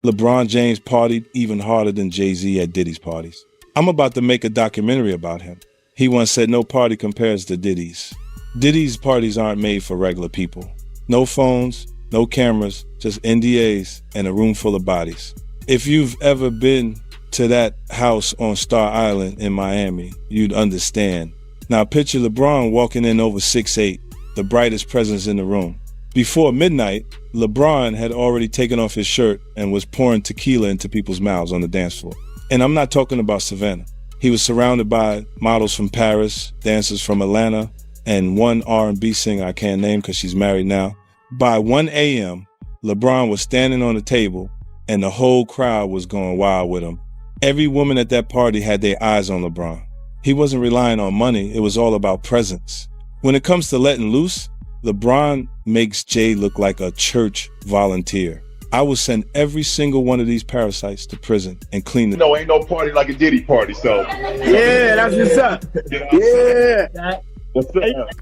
LeBron James partied even harder than Jay-Z at Diddy's parties. I'm about to make a documentary about him. He once said no party compares to Diddy's. Diddy's parties aren't made for regular people. No phones, no cameras, just NDAs and a room full of bodies. If you've ever been to that house on Star Island in Miami, you'd understand. Now picture LeBron walking in over 6'8", the brightest presence in the room. Before midnight, LeBron had already taken off his shirt and was pouring tequila into people's mouths on the dance floor. And I'm not talking about Savannah. He was surrounded by models from Paris, dancers from Atlanta, and one R&B singer I can't name because she's married now. By 1 a.m., LeBron was standing on the table and the whole crowd was going wild with him. Every woman at that party had their eyes on LeBron. He wasn't relying on money, it was all about presence. When it comes to letting loose, LeBron makes Jay look like a church volunteer. I will send every single one of these parasites to prison and clean it. No, ain't no party like a Diddy party, so. Yeah, that's what's up. Yeah.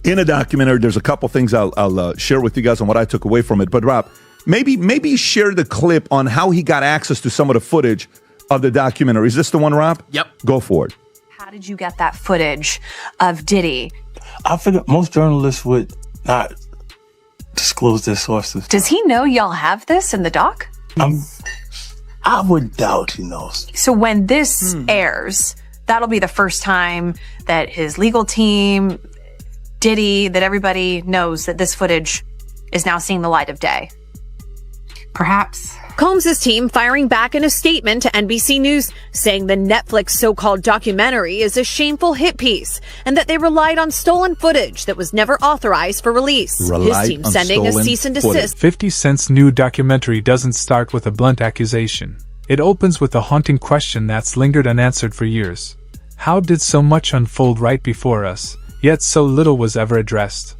In a documentary, there's a couple things I'll share with you guys on what I took away from it. But Rob, maybe share the clip on how he got access to some of the footage of the documentary. Is this the one, Rob? Yep. Go for it. How did you get that footage of Diddy? I figured most journalists would not disclose their sources. Does he know y'all have this in the doc? I would doubt he knows. So when this airs, that'll be the first time that his legal team, Diddy, that everybody knows that this footage is now seeing the light of day. Perhaps. Combs' team firing back in a statement to NBC News, saying the Netflix so-called documentary is a shameful hit piece and that they relied on stolen footage that was never authorized for release. His team sending a cease and desist. 50 Cent's new documentary doesn't start with a blunt accusation. It opens with a haunting question that's lingered unanswered for years. How did so much unfold right before us, yet so little was ever addressed?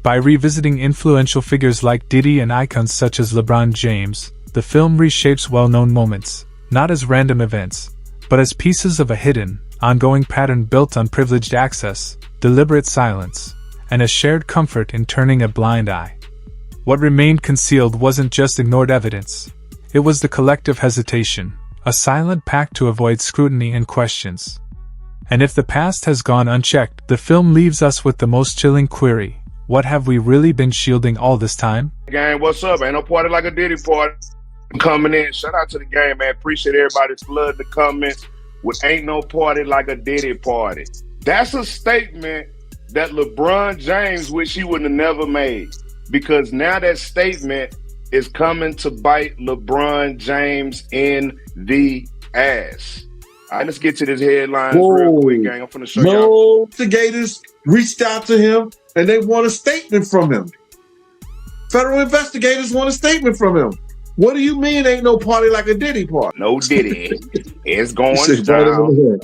By revisiting influential figures like Diddy and icons such as LeBron James, the film reshapes well-known moments, not as random events, but as pieces of a hidden, ongoing pattern built on privileged access, deliberate silence, and a shared comfort in turning a blind eye. What remained concealed wasn't just ignored evidence. It was the collective hesitation, a silent pact to avoid scrutiny and questions. And if the past has gone unchecked, the film leaves us with the most chilling query. What have we really been shielding all this time? Gang, what's up? Ain't no party like a Diddy party. Coming in, shout out to the game, man. Appreciate everybody's flood the comments with ain't no party like a Diddy party. That's a statement that LeBron James wish he would have never made, because now that statement is coming to bite LeBron James in the ass. All right, let's get to this headlines real quick, gang. I'm finna show y'all. No investigators reached out to him and they want a statement from him. Federal investigators want a statement from him. What do you mean ain't no party like a Diddy party? No Diddy. It's going down.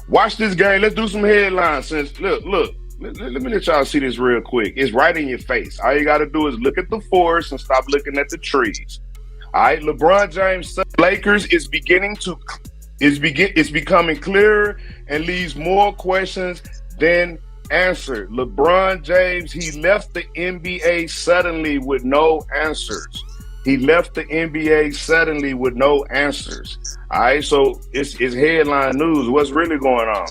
Watch this game. Let's do some headlines. Look. Let me let y'all see this real quick. It's right in your face. All you got to do is look at the forest and stop looking at the trees. All right, LeBron James, Lakers is becoming clearer and leaves more questions than answered. LeBron James, he left the NBA suddenly with no answers. He left the NBA suddenly with no answers. All right, so it's headline news. What's really going on?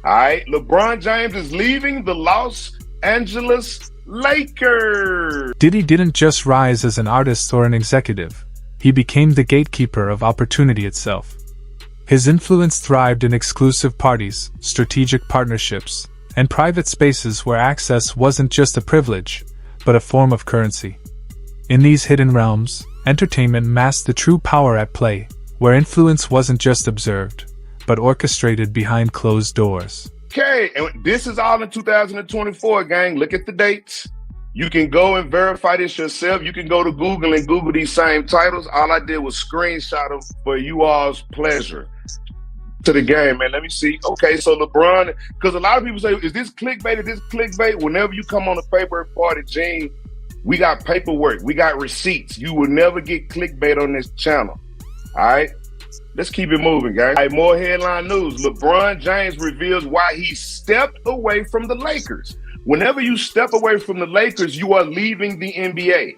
All right, LeBron James is leaving the Los Angeles Lakers. Diddy didn't just rise as an artist or an executive. He became the gatekeeper of opportunity itself. His influence thrived in exclusive parties, strategic partnerships, and private spaces where access wasn't just a privilege, but a form of currency. In these hidden realms, entertainment masked the true power at play, where influence wasn't just observed, but orchestrated behind closed doors. Okay, and this is all in 2024, gang. Look at the dates. You can go and verify this yourself. You can go to Google and Google these same titles. All I did was screenshot them for you all's pleasure. To the game, man. Let me see. Okay, so LeBron, because a lot of people say, is this clickbait? Is this clickbait? Whenever you come on a paper party, Gene, we got paperwork. We got receipts. You will never get clickbait on this channel. All right? Let's keep it moving, guys. All right, more headline news. LeBron James reveals why he stepped away from the Lakers. Whenever you step away from the Lakers, you are leaving the NBA.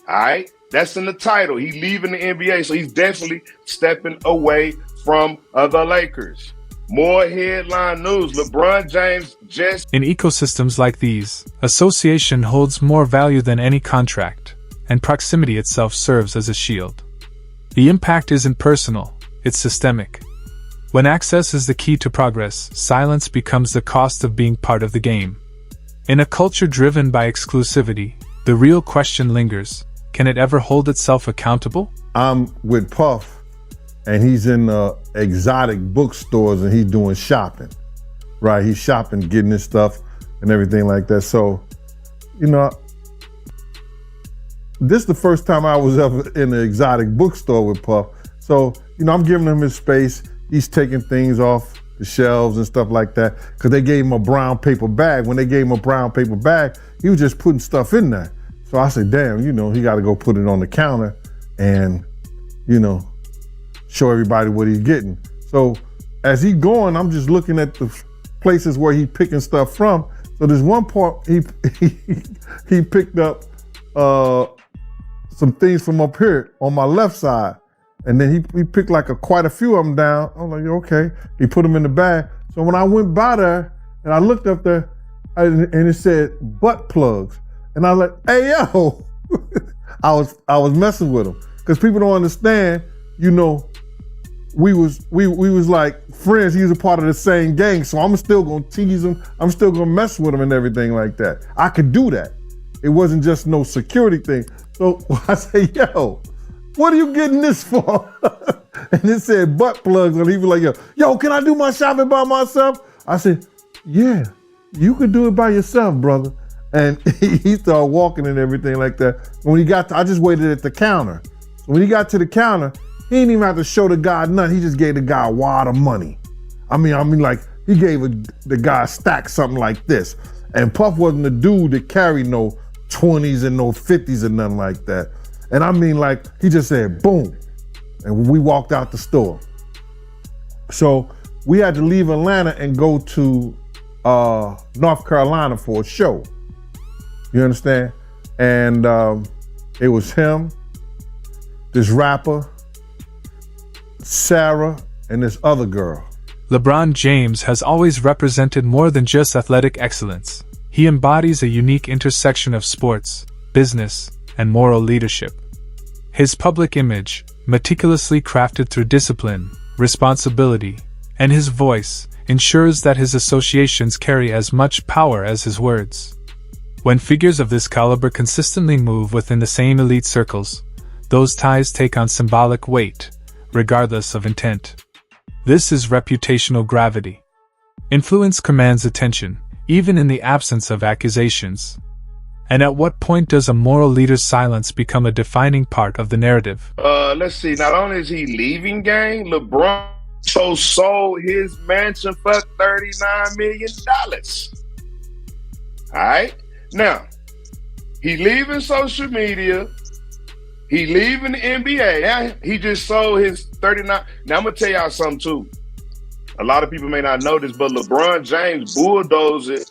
All right? That's in the title. He's leaving the NBA, so he's definitely stepping away from the Lakers. More headline news. LeBron James just... In ecosystems like these, association holds more value than any contract, and proximity itself serves as a shield. The impact isn't personal, it's systemic. When access is the key to progress, silence becomes the cost of being part of the game. In a culture driven by exclusivity, the real question lingers: can it ever hold itself accountable? I'm with Puff, and he's in exotic bookstores, and he's doing shopping, right? He's shopping, getting his stuff and everything like that. So, you know, this is the first time I was ever in an exotic bookstore with Puff. So, you know, I'm giving him his space. He's taking things off the shelves and stuff like that, because they gave him a brown paper bag. When they gave him a brown paper bag, he was just putting stuff in there. So I said, damn, you know, he got to go put it on the counter and, you know, show everybody what he's getting. So as he going, I'm just looking at the places where he picking stuff from. So there's one part he picked up some things from up here on my left side. And then he picked like quite a few of them down. I'm like, okay. He put them in the bag. So when I went by there and I looked up there and it said butt plugs. And I was like, hey, yo. I was messing with him. Because people don't understand, you know, we was like friends. He was a part of the same gang. So I'm still gonna tease him. I'm still gonna mess with him and everything like that. I could do that. It wasn't just no security thing. So I say, yo, what are you getting this for? And it said butt plugs. And he was like, yo, can I do my shopping by myself? I said, yeah, you could do it by yourself, brother. And he started walking and everything like that. When he got to, I just waited at the counter. So when he got to the counter, he didn't even have to show the guy nothing. He just gave the guy a wad of money. I mean, like he gave the guy a stack, something like this. And Puff wasn't the dude that carried no 20s and no 50s and nothing like that. And I mean, like, he just said, boom. And we walked out the store. So we had to leave Atlanta and go to North Carolina for a show. You understand? And it was him, this rapper, Sarah, and this other girl. LeBron James has always represented more than just athletic excellence. He embodies a unique intersection of sports, business, and moral leadership. His public image, meticulously crafted through discipline, responsibility, and his voice, ensures that his associations carry as much power as his words. When figures of this caliber consistently move within the same elite circles, those ties take on symbolic weight, regardless of intent. This is reputational gravity. Influence commands attention, even in the absence of accusations. And at what point does a moral leader's silence become a defining part of the narrative? Let's see. Not only is he leaving, gang, LeBron sold his mansion for $39 million. All right. Now, he leaving social media. He leaving the NBA. Now, he just sold his 39. Now, I'm going to tell y'all something, too. A lot of people may not know this, but LeBron James bulldozed it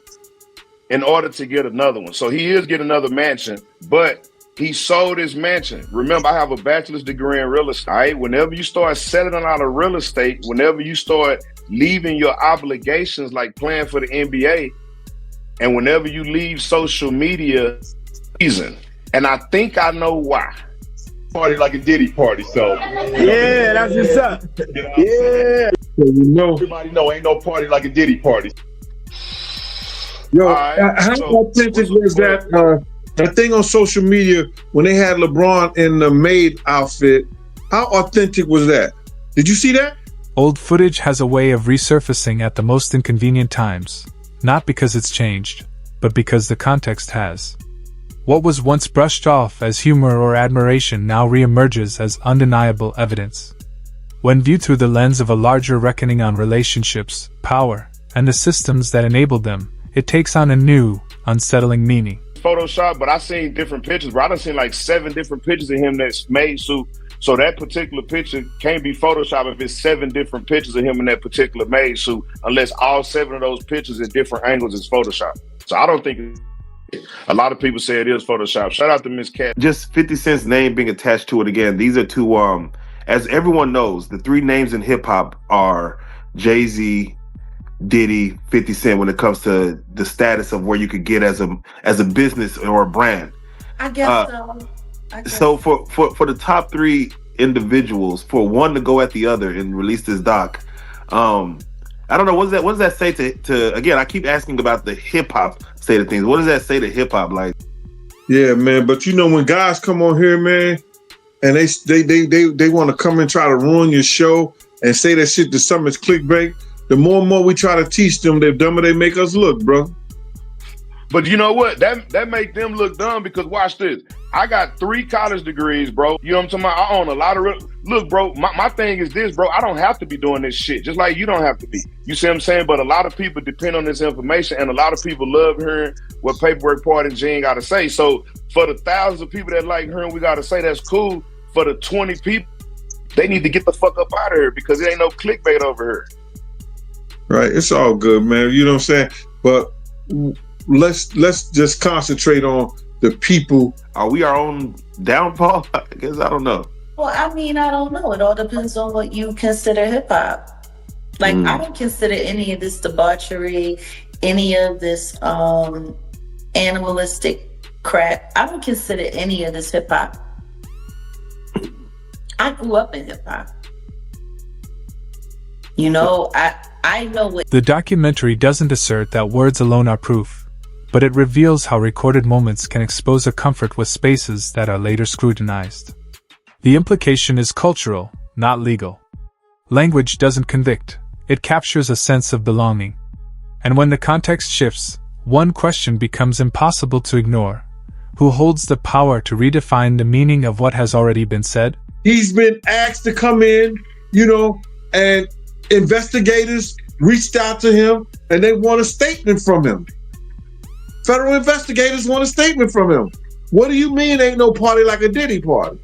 in order to get another one. So he is getting another mansion, but he sold his mansion. Remember, I have a bachelor's degree in real estate. Right? Whenever you start settling out of real estate, whenever you start leaving your obligations like playing for the NBA, and whenever you leave social media, reason. And I think I know why. Party like a Diddy party, so. Yeah, that's what's up. You know Yeah. You know, everybody know ain't no party like a Diddy party. Yo, right, how so- authentic was that thing on social media when they had LeBron in the maid outfit? How authentic was that? Did you see that? Old footage has a way of resurfacing at the most inconvenient times, not because it's changed, but because the context has. What was once brushed off as humor or admiration now reemerges as undeniable evidence. When viewed through the lens of a larger reckoning on relationships, power, and the systems that enabled them, it takes on a new, unsettling meaning. Photoshop, but I seen different pictures, bro. I done seen like 7 different pictures of him that's made suit. So that particular picture can't be Photoshop if it's 7 different pictures of him in that particular made suit, unless all 7 of those pictures at different angles is Photoshop. So I don't think A lot of people say it is Photoshop. Shout out to Miss Cat. Just 50 Cent's name being attached to it again. These are two, as everyone knows, the three names in hip hop are Jay-Z, Diddy, 50 Cent when it comes to the status of where you could get as a business or a brand. I guess so. So for the top three individuals, for one to go at the other and release this doc, I don't know, what does that say to again, I keep asking about the hip hop state of things. What does that say to hip hop? Like, yeah, man, but you know when guys come on here, man, and they want to come and try to ruin your show and say that shit to some is clickbait, the more and more we try to teach them, the dumber they make us look, bro. But you know what? That make them look dumb because watch this. I got 3 college degrees, bro. You know what I'm talking about? I own a lot of look, bro, my thing is this, bro. I don't have to be doing this shit. Just like you don't have to be. You see what I'm saying? But a lot of people depend on this information and a lot of people love hearing what Paperwork Party and Gene gotta say. So for the thousands of people that like hearing we gotta say, that's cool. For the 20 people, they need to get the fuck up out of here because it ain't no clickbait over here. Right. It's all good, man. You know what I'm saying? But let's just concentrate on the people. Are we our own downfall? I guess I don't know. Well, I mean, I don't know. It all depends on what you consider hip hop. Like, I don't consider any of this debauchery, any of this animalistic crap. I don't consider any of this hip hop. I grew up in hip hop. You know, I know what. The documentary doesn't assert that words alone are proof, but it reveals how recorded moments can expose a comfort with spaces that are later scrutinized. The implication is cultural, not legal. Language doesn't convict, it captures a sense of belonging. And when the context shifts, one question becomes impossible to ignore. Who holds the power to redefine the meaning of what has already been said? He's been asked to come in, you know, and investigators reached out to him and they want a statement from him. Federal investigators want a statement from him. What do you mean ain't no party like a Diddy party?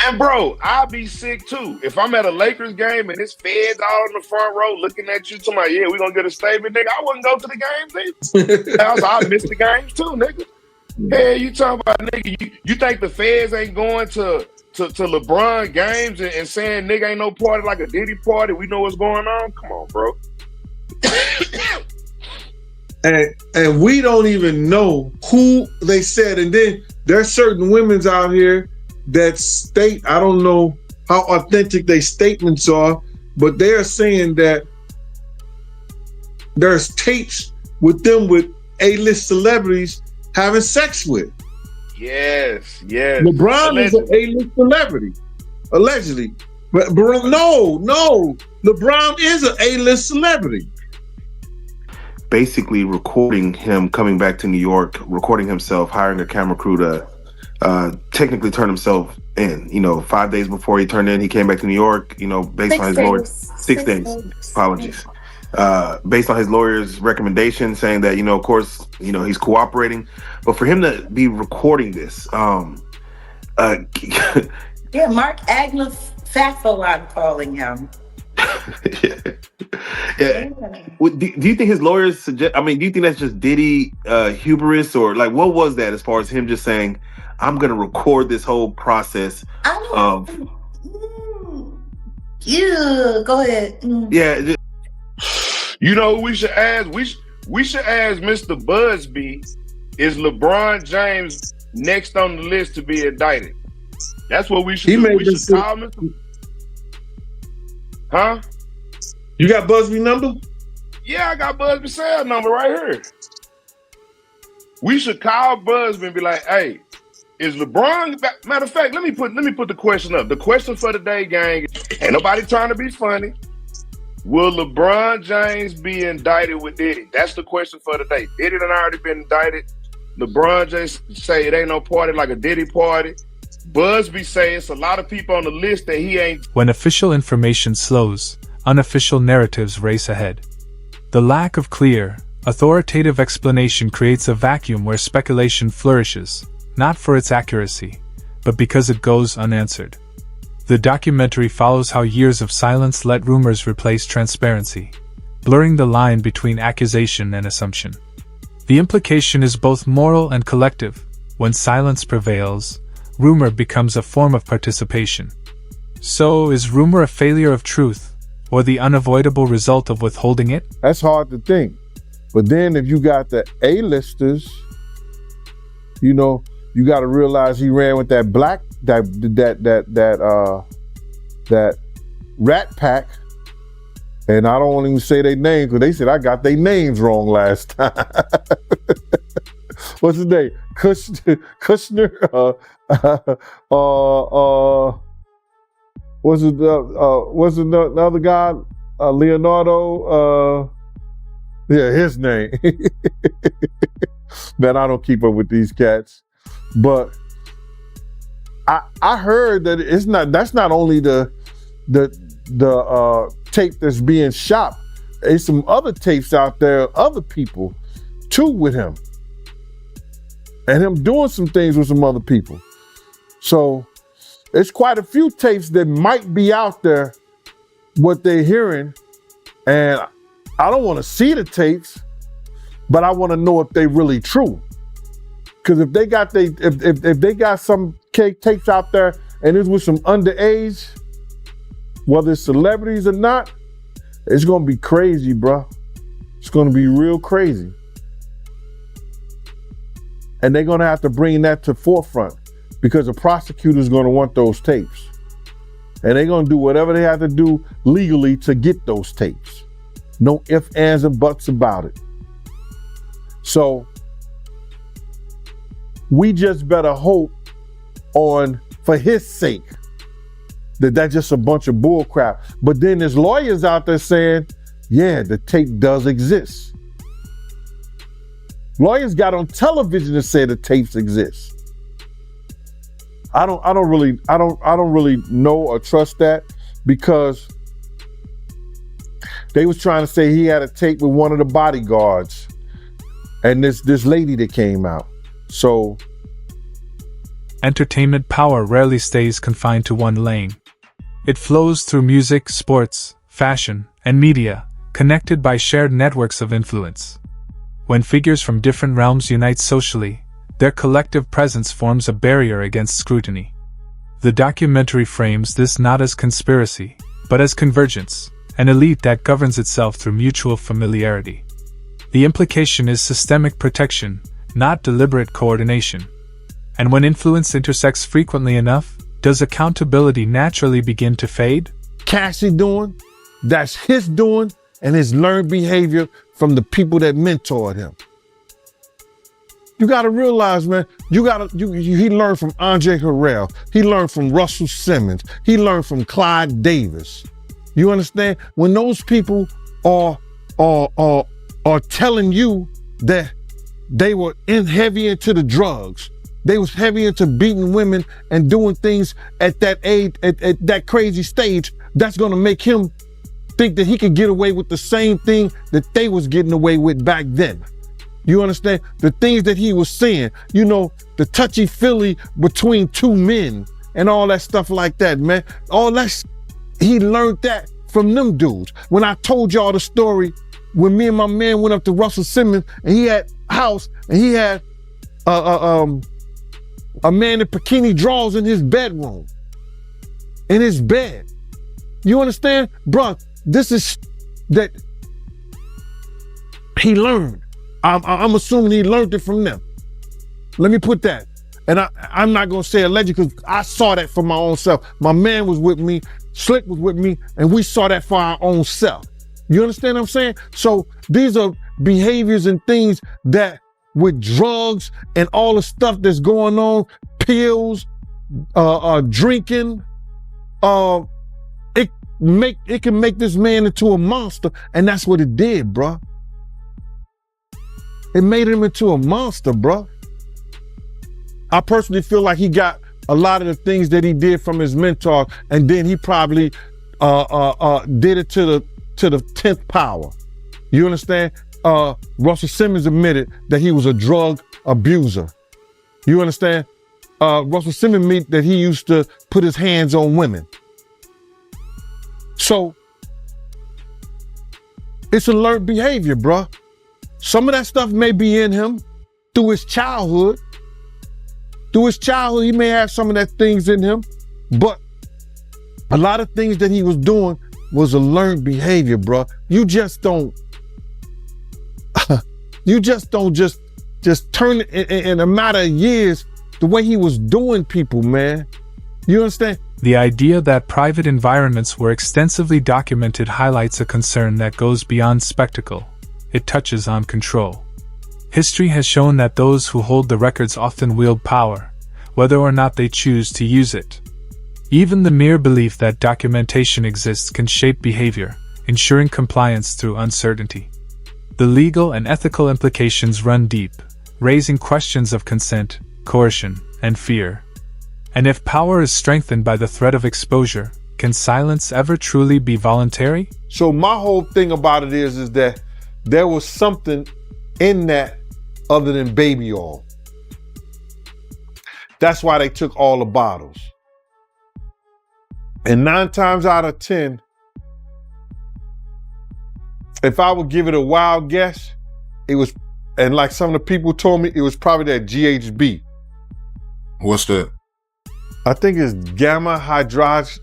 And bro, I'll be sick too. If I'm at a Lakers game and it's feds all in the front row looking at you, talking about, yeah, we gonna get a statement, nigga, I wouldn't go to the games either. I miss the games too, nigga. Hey, you talking about, nigga, you think the feds ain't going to LeBron games and saying, nigga, ain't no party like a Diddy party, we know what's going on? Come on, bro. And we don't even know who they said. And then there's certain women's out here that state, I don't know how authentic their statements are, but they're saying that there's tapes with them with A-list celebrities having sex with. Yes. LeBron allegedly is an A-list celebrity, allegedly. But no, LeBron is an A-list celebrity. Basically recording him coming back to New York, recording himself, hiring a camera crew to technically turn himself in. You know, 5 days before he turned in, he came back to New York, you know, based on his lawyer. 6 days. Apologies. Based on his lawyer's recommendation saying that, you know, of course, you know, he's cooperating. But for him to be recording this, yeah, Mark Agna-Fafo, I'm calling him. Yeah. Do you think his lawyers suggest? I mean, do you think that's just Diddy hubris, or like what was that as far as him just saying, "I'm going to record this whole process"? Yeah, go ahead. Yeah. You know, we should ask. We should ask Mr. Busby. Is LeBron James next on the list to be indicted? That's what we should do. We should call Mr. Huh? You got Busby number? Yeah, I got Busby's cell number right here. We should call Busby and be like, "Hey, is LeBron?" Matter of fact, let me put the question up. The question for the day, gang. Ain't nobody trying to be funny. Will LeBron James be indicted with Diddy? That's the question for the day. Diddy done already been indicted. LeBron James say it ain't no party like a Diddy party. Busby say it's a lot of people on the list that he ain't. When official information slows, unofficial narratives race ahead. The lack of clear, authoritative explanation creates a vacuum where speculation flourishes, not for its accuracy, but because it goes unanswered. The documentary follows how years of silence let rumors replace transparency, blurring the line between accusation and assumption. The implication is both moral and collective. When silence prevails, rumor becomes a form of participation. So, is rumor a failure of truth, or the unavoidable result of withholding it? That's hard to think. But then if you got the A-listers, you know, you got to realize he ran with that that rat pack. And I don't want to even say their names because they said I got their names wrong last time. What's his name? Kushner? What's the other guy? Leonardo? Yeah, his name. Man, I don't keep up with these cats. But I heard that that's not only the tape that's being shot. There's some other tapes out there, other people too with him. And him doing some things with some other people. So it's quite a few tapes that might be out there, what they're hearing. And I don't want to see the tapes, but I want to know if they really true. Because if they got if they got some tapes out there and it's with some underage, whether it's celebrities or not, it's gonna be crazy, bro. It's gonna be real crazy. And they're gonna have to bring that to forefront because the prosecutor's gonna want those tapes. And they're gonna do whatever they have to do legally to get those tapes. No ifs, ands, and buts about it. So we just better hope for his sake, that's just a bunch of bull crap. But then there's lawyers out there saying, yeah, the tape does exist. Lawyers got on television to say the tapes exist. I don't really know or trust that because they was trying to say he had a tape with one of the bodyguards and this lady that came out. So entertainment power rarely stays confined to one lane. It flows through music, sports, fashion, and media, connected by shared networks of influence. When figures from different realms unite socially, their collective presence forms a barrier against scrutiny. The documentary frames this not as conspiracy, but as convergence, an elite that governs itself through mutual familiarity. The implication is systemic protection, not deliberate coordination. And when influence intersects frequently enough, does accountability naturally begin to fade? Cassie doing, that's his doing, and his learned behavior from the people that mentored him. You gotta realize, man, he learned from Andre Harrell. He learned from Russell Simmons. He learned from Clyde Davis. You understand? When those people are telling you that they were heavy into the drugs, they was heavy into beating women and doing things at that age, at that crazy stage, that's gonna make him think that he could get away with the same thing that they was getting away with back then. You understand? The things that he was saying, you know, the touchy-feely between two men and all that stuff like that, man. All that, he learned that from them dudes. When I told y'all the story, when me and my man went up to Russell Simmons and he had a house and he had a man in bikini drawers in his bedroom, in his bed. You understand? Bruh, this is that he learned. I'm assuming he learned it from them. Let me put that. And I'm not gonna say alleged because I saw that for my own self. My man was with me, Slick was with me, and we saw that for our own self. You understand what I'm saying? So these are behaviors and things that with drugs and all the stuff that's going on, pills, drinking, it can make this man into a monster, and that's what it did, bruh. It made him into a monster, bruh. I personally feel like he got a lot of the things that he did from his mentor, and then he probably did it to the 10th power. You understand? Russell Simmons admitted that he was a drug abuser. You understand? Russell Simmons admitted that he used to put his hands on women. So it's a learned behavior, bruh. Some of that stuff may be in him through his childhood. Through his childhood, he may have some of that things in him, but a lot of things that he was doing was a learned behavior, bro. You just don't just turn it in a matter of years the way he was doing people, man. You understand? The idea that private environments were extensively documented highlights a concern that goes beyond spectacle. It touches on control. History has shown that those who hold the records often wield power, whether or not they choose to use it. Even the mere belief that documentation exists can shape behavior, ensuring compliance through uncertainty. The legal and ethical implications run deep, raising questions of consent, coercion, and fear. And if power is strengthened by the threat of exposure, can silence ever truly be voluntary? So my whole thing about it is that there was something in that other than baby oil. That's why they took all the bottles. And 9 times out of 10, if I would give it a wild guess, it was, and like some of the people told me, it was probably that GHB. What's that? I think it's gamma hydrox.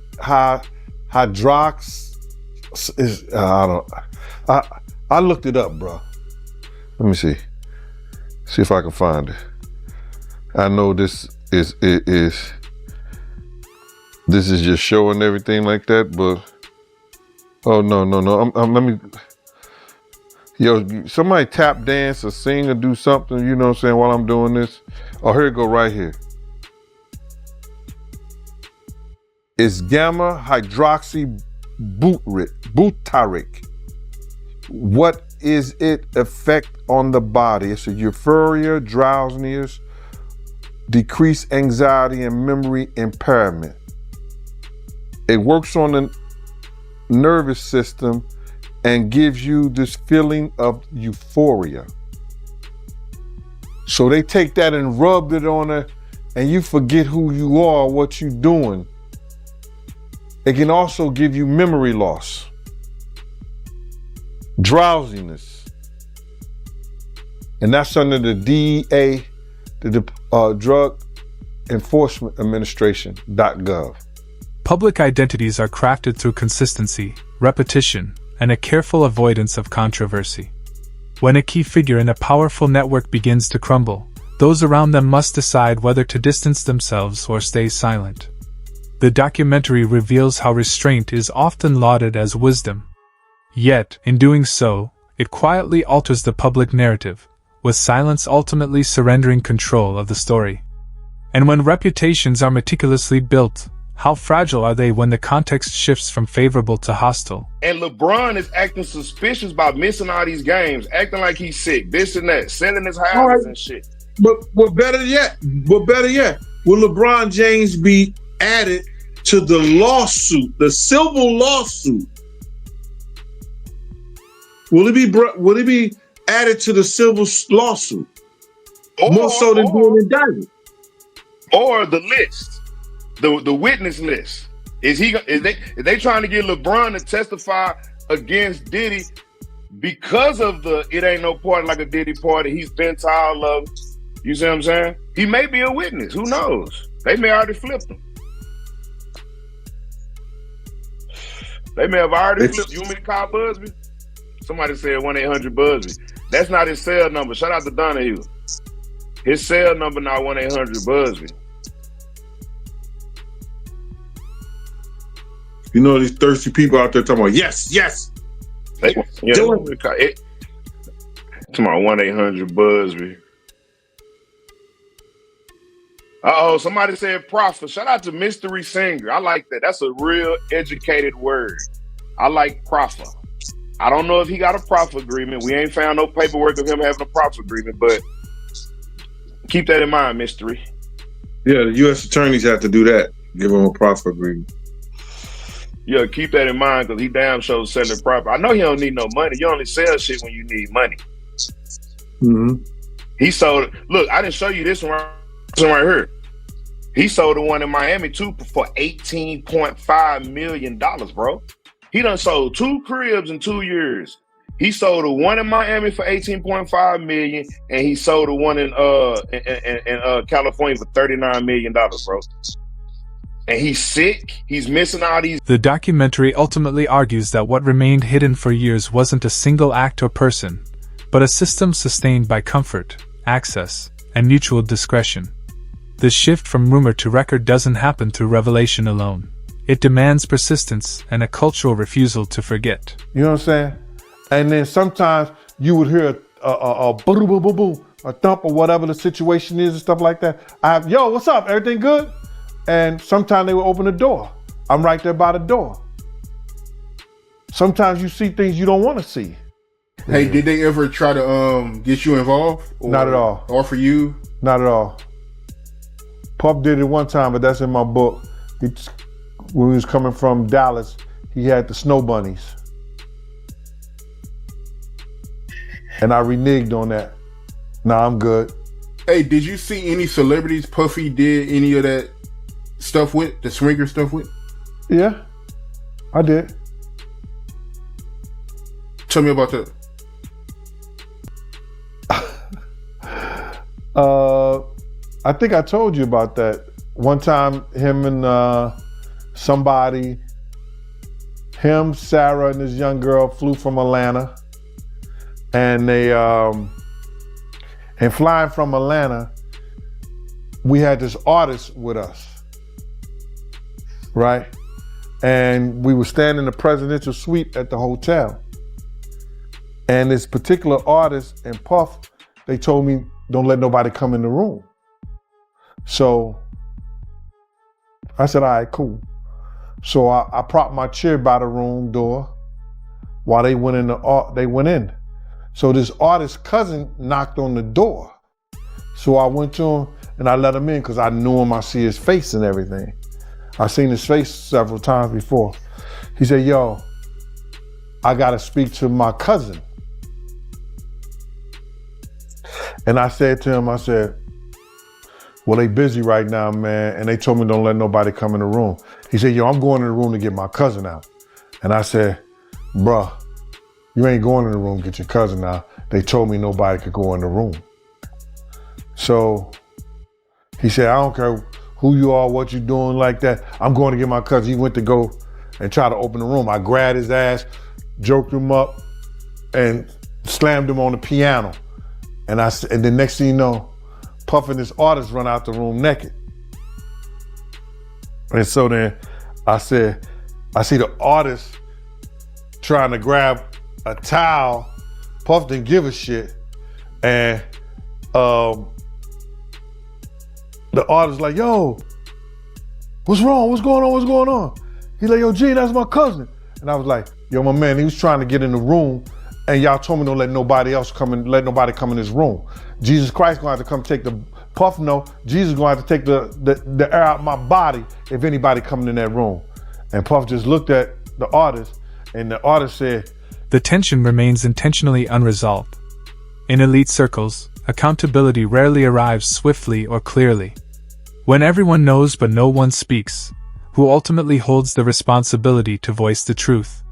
I looked it up, bro. Let me see. See if I can find it. I know this is just showing everything like that, but oh no. Let me. Yo, somebody tap dance or sing or do something. You know what I'm saying? While I'm doing this. Oh, here it go right here. It's gamma hydroxy butyric. What is it effect on the body? It's a euphoria, drowsiness, decreased anxiety, and memory impairment. It works on the nervous system and gives you this feeling of euphoria. So they take that and rubbed it on her, and you forget who you are, what you're doing. It can also give you memory loss, drowsiness, and that's under the DEA, the Drug Enforcement Administration.gov. Public identities are crafted through consistency, repetition, and a careful avoidance of controversy. When a key figure in a powerful network begins to crumble, those around them must decide whether to distance themselves or stay silent. The documentary reveals how restraint is often lauded as wisdom. Yet, in doing so, it quietly alters the public narrative, with silence ultimately surrendering control of the story. And when reputations are meticulously built, how fragile are they when the context shifts from favorable to hostile? And LeBron is acting suspicious about missing all these games, acting like he's sick, this and that, selling his houses and shit. But better yet, will LeBron James be added to the lawsuit, the civil lawsuit? Will it be added to the civil lawsuit? More so than being indicted? Or the list, the witness list. Is they trying to get LeBron to testify against Diddy because of the it ain't no party like a Diddy party? He's been to all of them. You see what I'm saying? He may be a witness. Who knows? They may already flipped him. They may have already flipped. You want me to call Busby? Somebody said 1-800-Busby. That's not his cell number. Shout out to Donahue. His cell number not 1-800-Busby. You know these thirsty people out there talking about yes. Come on, 1-800-Busby. Somebody said prophet. Shout out to Mystery Singer. I like that. That's a real educated word. I like prophet. I don't know if he got a profit agreement. We ain't found no paperwork of him having a profit agreement, but keep that in mind, Mystery. Yeah, the U.S. attorneys have to do that. Give him a profit agreement. Yeah, keep that in mind because he damn sure selling property. I know he don't need no money. You only sell shit when you need money. Mm-hmm. He sold. Look, I didn't show you this one right here. He sold the one in Miami too for $18.5 million, bro. He done sold 2 cribs in 2 years. He sold the one in Miami for $18.5 million, and he sold the one in California for $39 million, bro. And he's sick. He's missing all these. The documentary ultimately argues that what remained hidden for years wasn't a single act or person, but a system sustained by comfort, access, and mutual discretion. This shift from rumor to record doesn't happen through revelation alone. It demands persistence and a cultural refusal to forget. You know what I'm saying? And then sometimes you would hear a boom, boom, boom, boom, a thump or whatever the situation is and stuff like that. Yo, what's up? Everything good? And sometimes they will open the door. I'm right there by the door. Sometimes you see things you don't want to see. Hey, did they ever try to get you involved? Or not at all. Offer you? Not at all. Puff did it one time, but that's in my book. When he was coming from Dallas, he had the snow bunnies. And I reneged on that. Nah, I'm good. Hey, did you see any celebrities Puffy did any of that stuff with, the swinger stuff with? Yeah, I did. Tell me about that. I think I told you about that. One time, him and somebody, him, Sarah, and this young girl flew from Atlanta. And they, and flying from Atlanta, we had this artist with us, right? And we were staying in the presidential suite at the hotel. And this particular artist and Puff, they told me, don't let nobody come in the room. So I said, all right, cool. So I propped my chair by the room door while they went in. So this artist's cousin knocked on the door. So I went to him and I let him in because I knew him, I see his face and everything. I seen his face several times before. He said, yo, I gotta speak to my cousin. And I said to him, I said, well, they busy right now, man. And they told me don't let nobody come in the room. He said, yo, I'm going in the room to get my cousin out. And I said, bruh, you ain't going in the room, get your cousin out. They told me nobody could go in the room. So he said, I don't care who you are, what you doing like that. I'm going to get my cousin. He went to go and try to open the room. I grabbed his ass, joked him up, and slammed him on the piano. And then next thing you know, Puff and this artist run out the room naked. And so then I said, I see the artist trying to grab a towel. Puff didn't give a shit. And the artist like, yo, what's wrong? What's going on? What's going on? He's like, yo, G, that's my cousin. And I was like, yo, my man, he was trying to get in the room and y'all told me don't let nobody come in this room. Jesus Christ gonna have to come take the Puff. No, Jesus gonna have to take the air out of my body if anybody coming in that room. And Puff just looked at the artist and the artist said, the tension remains intentionally unresolved. In elite circles, accountability rarely arrives swiftly or clearly. When everyone knows but no one speaks, who ultimately holds the responsibility to voice the truth?